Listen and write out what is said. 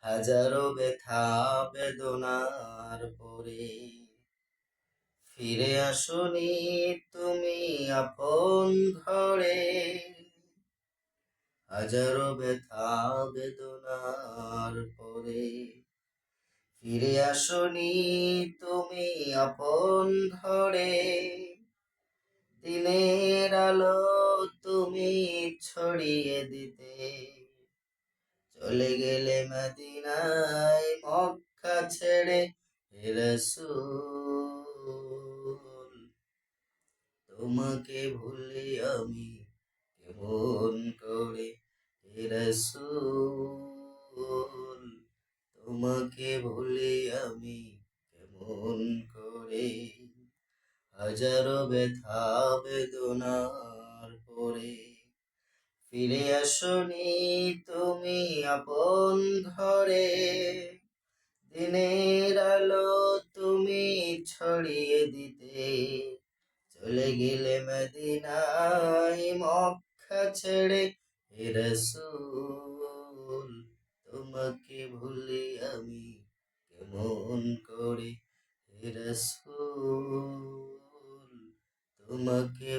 হাজারো ব্যথা বেদনার পরে ফিরে আসনি তুমি আপন ঘরে। হাজারো ব্যথা বেদনার পরে ফিরে আসনি তুমি আপন ঘরে। দিনের আলো তুমি ছড়িয়ে দিতে চলে গেলে মদিনায় মক্কা ছেড়ে। হে রাসূল তোমাকে ভুলি আমি কেমন করে। হে রাসূল তোমাকে ভুলি আমি কেমন করে। হাজারো ব্যথা বেদনার পরে ফিরে আসনি তুমি আপন ঘরে। দিনের আলো তুমি ছড়িয়ে দিতে চলে গেলে মদিনায় মক্কা ছেড়ে। হে রাসূল তোমাকে ভুলি আমি কেমন করে। হে রাসূল তোমাকে